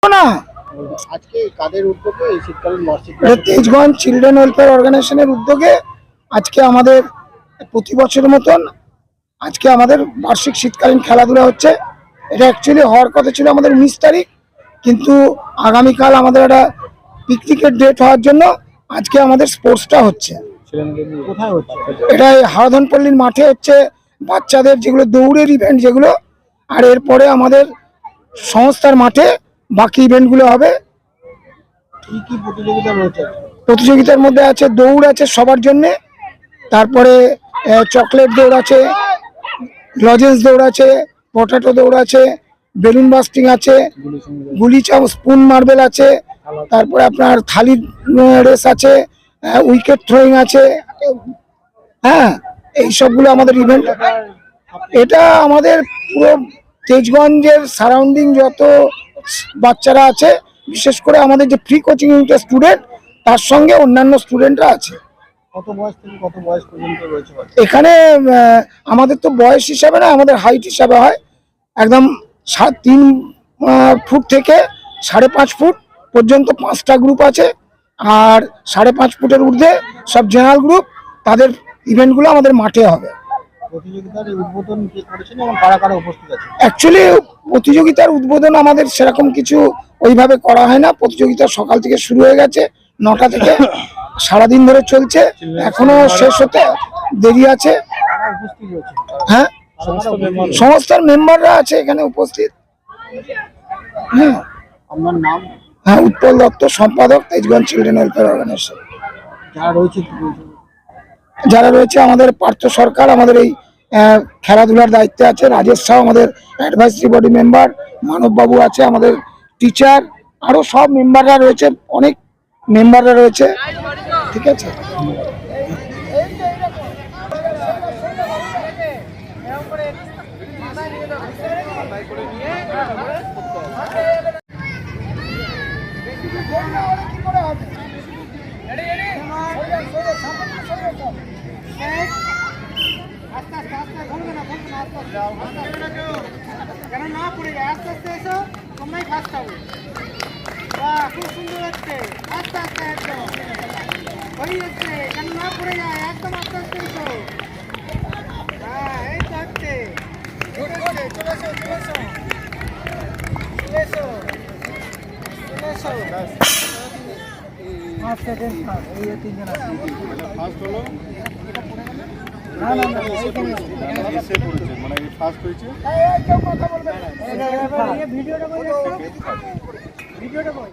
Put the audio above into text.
না আজকে কাদের উদ্যোগে এই শীতকালীন মসজিদ তেজগঞ্জ চিলড্রেন ওয়েলফেয়ার অর্গানাইজেশনের উদ্যোগে আজকে আমাদের প্রতি বছরের মতন আজকে আমাদের বার্ষিক শীতকালীন খেলাধুলা হচ্ছে। এটা অ্যাকচুয়ালি হওয়ার কথা ছিল আমাদের 19 তারিখ, কিন্তু আগামীকাল আমাদের একটা পিকনিকের ডেট হওয়ার জন্য আজকে আমাদের স্পোর্টসটা হচ্ছে। কোথায় হচ্ছে? এটা হারাধনপল্লীর মাঠে হচ্ছে, বাচ্চাদের যেগুলো দৌড়ের ইভেন্ট যেগুলো, আর এরপরে আমাদের সংস্থার মাঠে বাকি ইভেন্টগুলো হবে। কি কি প্রতিযোগিতা রয়েছে? প্রতিযোগিতার মধ্যে আছে দৌড় আছে সবার জন্য, তারপরে চকলেট দৌড় আছে, লজেন্স দৌড় আছে, পটাটো দৌড় আছে, বেলুন বাস্টিং আছে, গুলি চাপ, স্পুন মার্বেল আছে, তারপরে আপনার থালি রেস আছে, উইকেট থ্রোয়িং আছে। হ্যাঁ, এই সবগুলো আমাদের ইভেন্ট। এটা আমাদের পুরো তেজগঞ্জের সারাউন্ডিং যত বাচ্চারা আছে, বিশেষ করে আমাদের যে ফ্রি কোচিং ইউনিটের স্টুডেন্ট, তার সঙ্গে অন্যান্য স্টুডেন্টরা আছে। কত বয়স থেকে কত বয়স পর্যন্ত রয়েছে? এখানে আমাদের তো বয়স হিসাবে না, আমাদের হাইট হিসাবে হয়। একদম 3 ফুট থেকে 5.5 ফুট পর্যন্ত 5টা গ্রুপ আছে, আর 5.5 ফুটের ঊর্ধ্বে সব জেনারেল গ্রুপ। তাদের ইভেন্টগুলো আমাদের মাঠে হবে। প্রতিযোগিতার উদ্বোধন কে করেছেন এবং কারা কারা উপস্থিত আছে? অ্যাকচুয়ালি প্রতিযোগিতার উদ্বোধন আমাদের সেরকম কিছু ওইভাবে করা হয় না। প্রতিযোগিতা সকাল থেকে শুরু হয়ে গেছে 9টা থেকে, সারাদিন ধরে চলছে, এখনো শেষ হতে দেরি আছে। কারা উপস্থিত রয়েছে? হ্যাঁ, সংস্থার মেম্বাররা আছে এখানে উপস্থিত। হ্যাঁ, আপনার নাম? হ্যাঁ, উৎপল দত্ত, সম্পাদক, তেজগঞ্জ চিলড্রেন ওয়েলফেয়ার অর্গানাইজেশন। যারা রয়েছে আমাদের পার্থ সরকার আমাদের এই খেলাধুলার দায়িত্বে আছে, রাজেশ সাউ আমাদের অ্যাডভাইসরি বডি মেম্বার, মানব বাবু আছে আমাদের টিচার, আরো সব মেম্বাররা রয়েছে, অনেক মেম্বাররা রয়েছে। ঠিক আছে। কেন না পড়ে যায়, আস্তে আস্তে এসো, তোমরাই ফার্স্ট হবে। খুব সুন্দর হচ্ছে, আস্তে আস্তে একদম হয়ে যাচ্ছে, কেন না পড়ে যায়, একদম আস্তে আস্তে এসো। হ্যাঁ, এই তো হচ্ছে, চলে এসো চলে এসো চলে এসো চলে এসো চলে এসো। 5 সেকেন্ড এই 3 জন আছে। ফার্স্ট হলো না না না, এসে পড়েছে, মানে ফার্স্ট হয়েছে। কেউ কথা বলবে না, ভিডিওটা করে ভিডিওটা করে